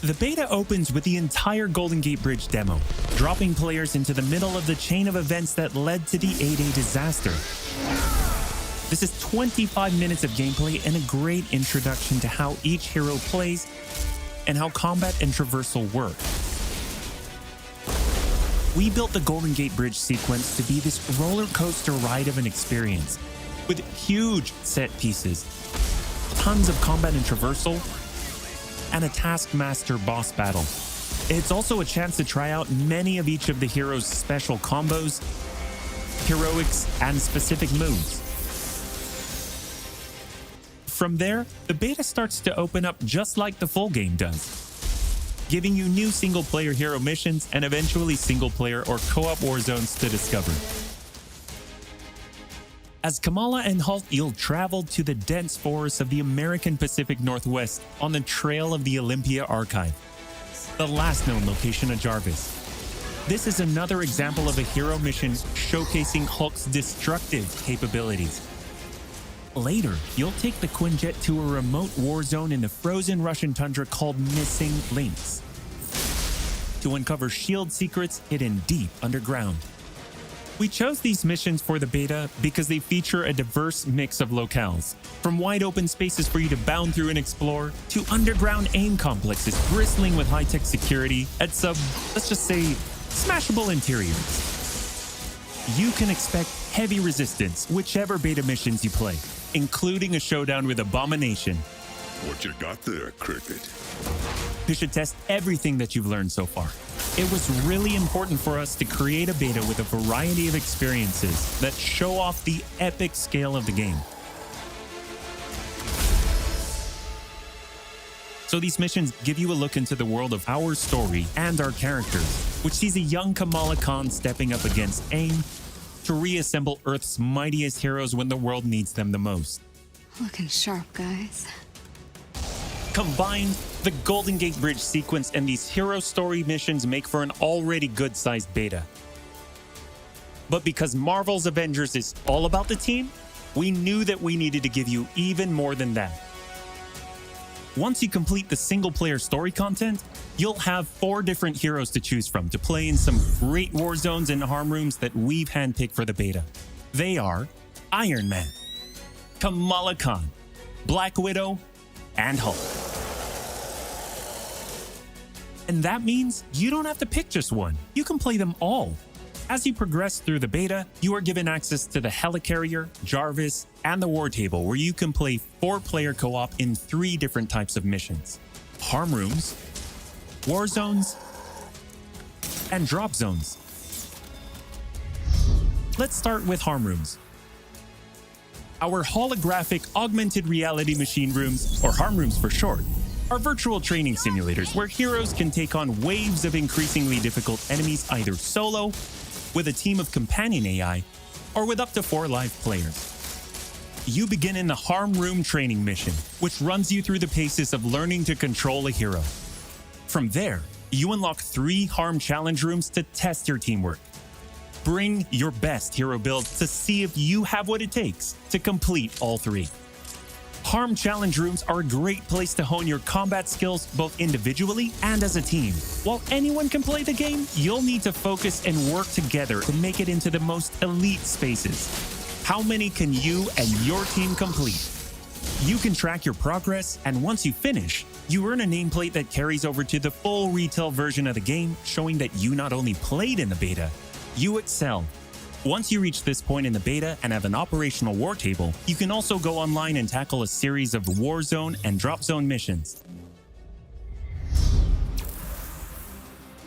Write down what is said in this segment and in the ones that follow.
The beta opens with the entire Golden Gate Bridge demo, dropping players into the middle of the chain of events that led to the 8-day disaster. This is 25 minutes of gameplay and a great introduction to how each hero plays and how combat and traversal work. We built the Golden Gate Bridge sequence to be this roller coaster ride of an experience, with huge set pieces, tons of combat and traversal, and a Taskmaster boss battle. It's also a chance to try out many of each of the heroes' special combos, heroics, and specific moves. From there, the beta starts to open up just like the full game does, giving you new single-player hero missions and eventually single-player or co-op war zones to discover. As Kamala and Hulk, you'll travel to the dense forests of the American Pacific Northwest on the trail of the Olympia Archive, the last known location of Jarvis. This is another example of a hero mission showcasing Hulk's destructive capabilities. Later, you'll take the Quinjet to a remote war zone in the frozen Russian tundra called Missing Links to uncover shield secrets hidden deep underground. We chose these missions for the beta because they feature a diverse mix of locales, from wide open spaces for you to bound through and explore, to underground AIM complexes bristling with high-tech security at let's just say, smashable interiors. You can expect heavy resistance whichever beta missions you play, including a showdown with Abomination. What you got there, Cricket? You should test everything that you've learned so far. It was really important for us to create a beta with a variety of experiences that show off the epic scale of the game. So these missions give you a look into the world of our story and our characters, which sees a young Kamala Khan stepping up against AIM to reassemble Earth's mightiest heroes when the world needs them the most. Looking sharp, guys. Combined, the Golden Gate Bridge sequence and these hero story missions make for an already good-sized beta. But because Marvel's Avengers is all about the team, we knew that we needed to give you even more than that. Once you complete the single-player story content, you'll have 4 different heroes to choose from to play in some great war zones and harm rooms that we've handpicked for the beta. They are Iron Man, Kamala Khan, Black Widow, and Hulk. And that means you don't have to pick just one. You can play them all. As you progress through the beta, you are given access to the helicarrier, Jarvis, and the war table, where you can play 4-player co-op in 3 different types of missions: harm rooms, war zones, and drop zones. Let's start with harm rooms. Our holographic augmented reality machine rooms, or harm rooms for short, are virtual training simulators where heroes can take on waves of increasingly difficult enemies either solo, with a team of companion AI, or with up to 4 live players. You begin in the harm room training mission, which runs you through the paces of learning to control a hero. From there, you unlock 3 harm challenge rooms to test your teamwork. Bring your best hero build to see if you have what it takes to complete all 3. Harm challenge rooms are a great place to hone your combat skills both individually and as a team. While anyone can play the game, you'll need to focus and work together to make it into the most elite spaces. How many can you and your team complete? You can track your progress, and once you finish, you earn a nameplate that carries over to the full retail version of the game, showing that you not only played in the beta, you excel. Once you reach this point in the beta and have an operational war table, you can also go online and tackle a series of war zone and drop zone missions.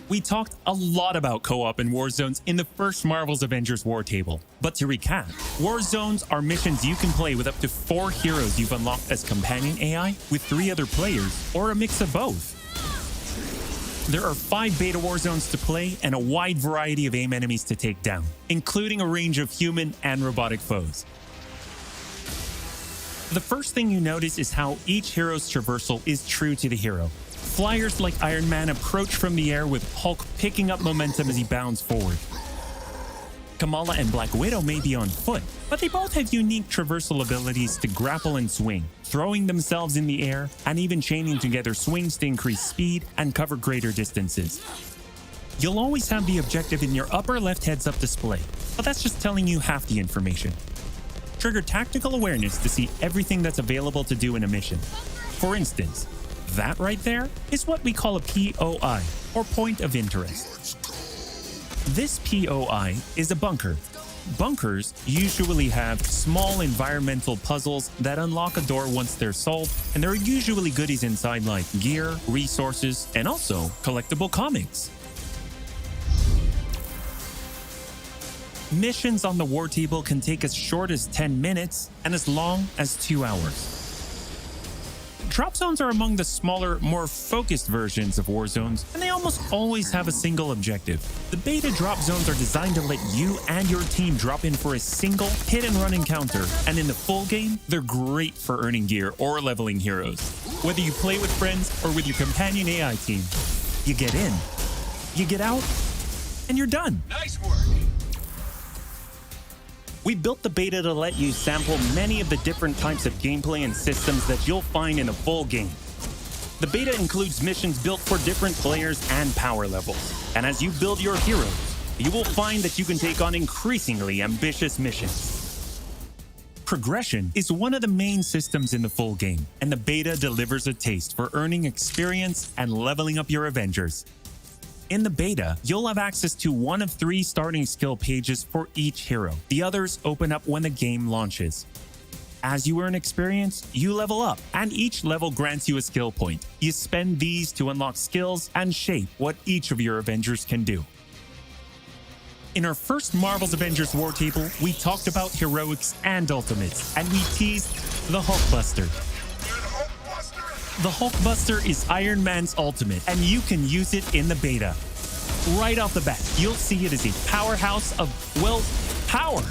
We talked a lot about co-op and war zones in the first Marvel's Avengers war table. But to recap, war zones are missions you can play with up to 4 heroes you've unlocked as companion AI, with 3 other players, or a mix of both. There are 5 beta war zones to play and a wide variety of AIM enemies to take down, including a range of human and robotic foes. The first thing you notice is how each hero's traversal is true to the hero. Flyers like Iron Man approach from the air with Hulk picking up momentum as he bounds forward. Kamala and Black Widow may be on foot, but they both have unique traversal abilities to grapple and swing, throwing themselves in the air, and even chaining together swings to increase speed and cover greater distances. You'll always have the objective in your upper left heads-up display, but that's just telling you half the information. Trigger tactical awareness to see everything that's available to do in a mission. For instance, that right there is what we call a POI, or point of interest. This POI is a bunker. Bunkers usually have small environmental puzzles that unlock a door once they're solved, and there are usually goodies inside like gear, resources, and also collectible comics. Missions on the war table can take as short as 10 minutes and as long as 2 hours. Drop zones are among the smaller, more focused versions of war zones, and they almost always have a single objective. The beta drop zones are designed to let you and your team drop in for a single hit-and-run encounter, and in the full game, they're great for earning gear or leveling heroes. Whether you play with friends or with your companion AI team, you get in, you get out, and you're done. Nice work! We built the beta to let you sample many of the different types of gameplay and systems that you'll find in a full game. The beta includes missions built for different players and power levels, and as you build your heroes, you will find that you can take on increasingly ambitious missions. Progression is one of the main systems in the full game, and the beta delivers a taste for earning experience and leveling up your Avengers. In the beta, you'll have access to one of 3 starting skill pages for each hero. The others open up when the game launches. As you earn experience, you level up, and each level grants you a skill point. You spend these to unlock skills and shape what each of your Avengers can do. In our first Marvel's Avengers War Table, we talked about heroics and ultimates, and we teased the Hulkbuster. The Hulkbuster is Iron Man's ultimate, and you can use it in the beta. Right off the bat, you'll see it as a powerhouse of, well, power.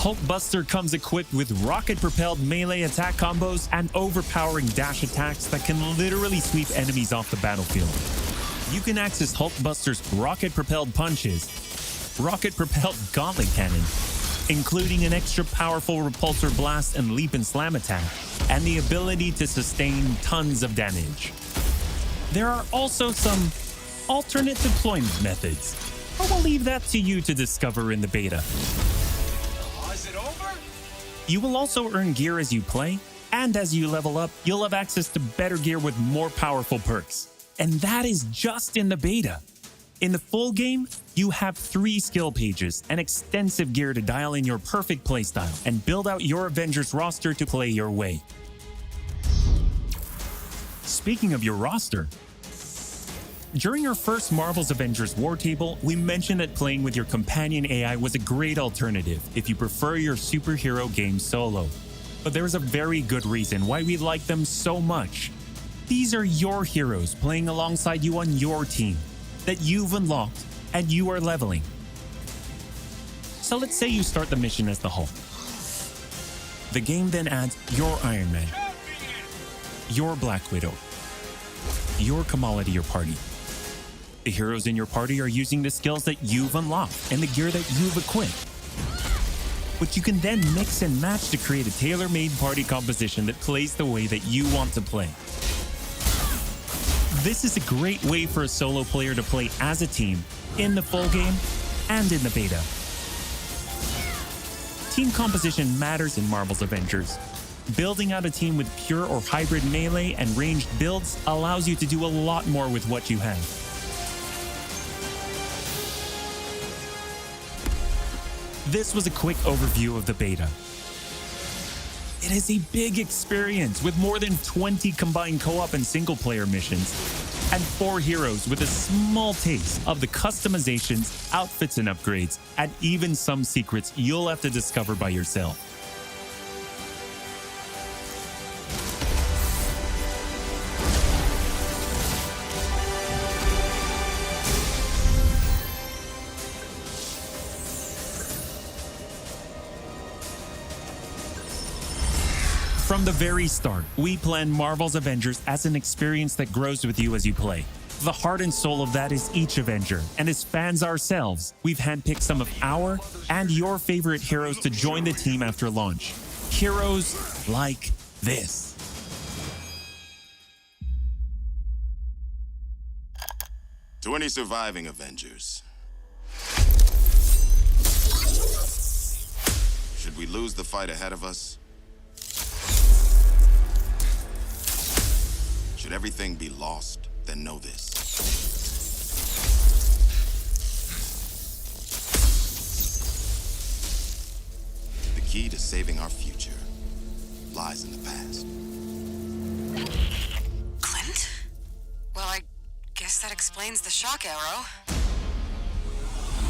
Hulkbuster comes equipped with rocket-propelled melee attack combos and overpowering dash attacks that can literally sweep enemies off the battlefield. You can access Hulkbuster's rocket-propelled punches, rocket-propelled gauntlet cannon, including an extra powerful repulsor blast and leap and slam attack, and the ability to sustain tons of damage. There are also some alternate deployment methods, but we'll leave that to you to discover in the beta. Is it over? You will also earn gear as you play, and as you level up, you'll have access to better gear with more powerful perks. And that is just in the beta. In the full game, you have 3 skill pages and extensive gear to dial in your perfect playstyle and build out your Avengers roster to play your way. Speaking of your roster, during our first Marvel's Avengers War Table, we mentioned that playing with your companion AI was a great alternative if you prefer your superhero game solo. But there's a very good reason why we like them so much. These are your heroes playing alongside you on your team that you've unlocked and you are leveling. So let's say you start the mission as the Hulk. The game then adds your Iron Man, your Black Widow, your Kamala to your party. The heroes in your party are using the skills that you've unlocked and the gear that you've equipped. But you can then mix and match to create a tailor-made party composition that plays the way that you want to play. This is a great way for a solo player to play as a team in the full game and in the beta. Team composition matters in Marvel's Avengers. Building out a team with pure or hybrid melee and ranged builds allows you to do a lot more with what you have. This was a quick overview of the beta. It is a big experience with more than 20 combined co-op and single-player missions, and 4 heroes with a small taste of the customizations, outfits and upgrades, and even some secrets you'll have to discover by yourself. From the very start, we planned Marvel's Avengers as an experience that grows with you as you play. The heart and soul of that is each Avenger, and as fans ourselves, we've handpicked some of our and your favorite heroes to join the team after launch. Heroes like this. To any surviving Avengers, should we lose the fight ahead of us? Should everything be lost, then know this. The key to saving our future lies in the past. Clint? Well, I guess that explains the shock arrow.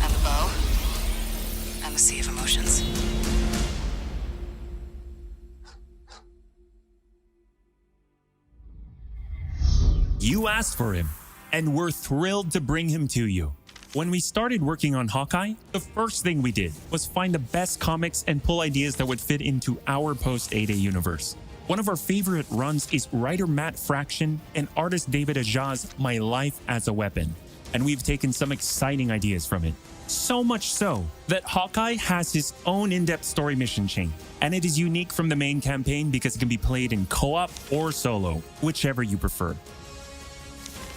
And the bow. And the sea of emotions. You asked for him, and we're thrilled to bring him to you. When we started working on Hawkeye, the first thing we did was find the best comics and pull ideas that would fit into our post-A-Day universe. One of our favorite runs is writer Matt Fraction and artist David Aja's My Life as a Weapon, and we've taken some exciting ideas from it. So much so that Hawkeye has his own in-depth story mission chain, and it is unique from the main campaign because it can be played in co-op or solo, whichever you prefer.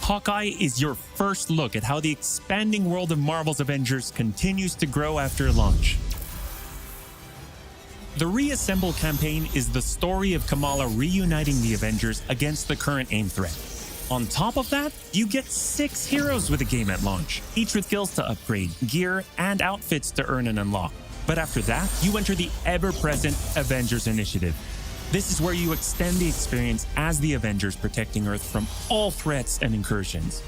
Hawkeye is your first look at how the expanding world of Marvel's Avengers continues to grow after launch. The Reassemble campaign is the story of Kamala reuniting the Avengers against the current AIM threat. On top of that, you get 6 heroes with the game at launch, each with skills to upgrade, gear, and outfits to earn and unlock. But after that, you enter the ever-present Avengers Initiative. This is where you extend the experience as the Avengers protecting Earth from all threats and incursions.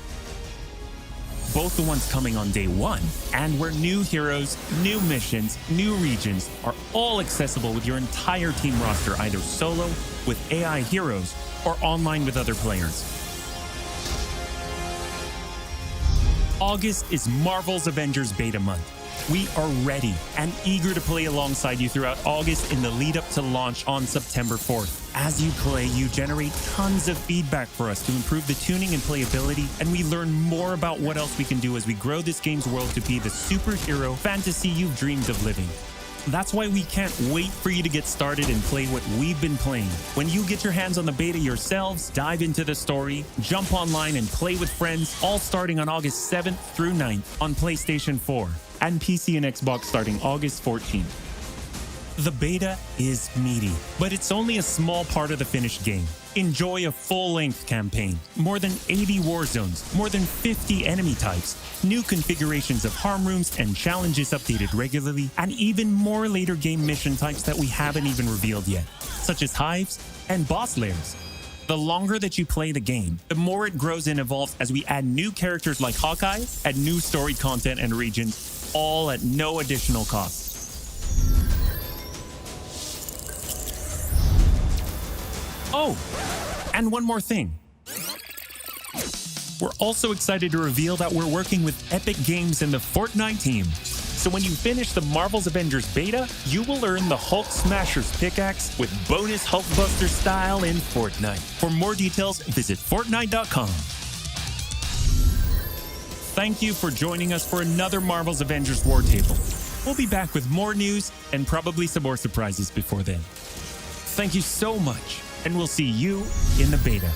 Both the ones coming on day 1, and where new heroes, new missions, new regions are all accessible with your entire team roster, either solo, with AI heroes, or online with other players. August is Marvel's Avengers Beta Month. We are ready and eager to play alongside you throughout August in the lead up to launch on September 4th. As you play, you generate tons of feedback for us to improve the tuning and playability, and we learn more about what else we can do as we grow this game's world to be the superhero fantasy you've dreamed of living. That's why we can't wait for you to get started and play what we've been playing. When you get your hands on the beta yourselves, dive into the story, jump online and play with friends, all starting on August 7th through 9th on PlayStation 4 and PC and Xbox starting August 14th. The beta is meaty, but it's only a small part of the finished game. Enjoy a full-length campaign, more than 80 war zones, more than 50 enemy types, new configurations of harm rooms and challenges updated regularly, and even more later game mission types that we haven't even revealed yet, such as hives and boss lairs. The longer that you play the game, the more it grows and evolves as we add new characters like Hawkeye, add new story content and regions, all at no additional cost. Oh, and one more thing. We're also excited to reveal that we're working with Epic Games and the Fortnite team. So when you finish the Marvel's Avengers beta, you will earn the Hulk Smasher's pickaxe with bonus Hulkbuster style in Fortnite. For more details, visit Fortnite.com. Thank you for joining us for another Marvel's Avengers War Table. We'll be back with more news and probably some more surprises before then. Thank you so much, and we'll see you in the beta.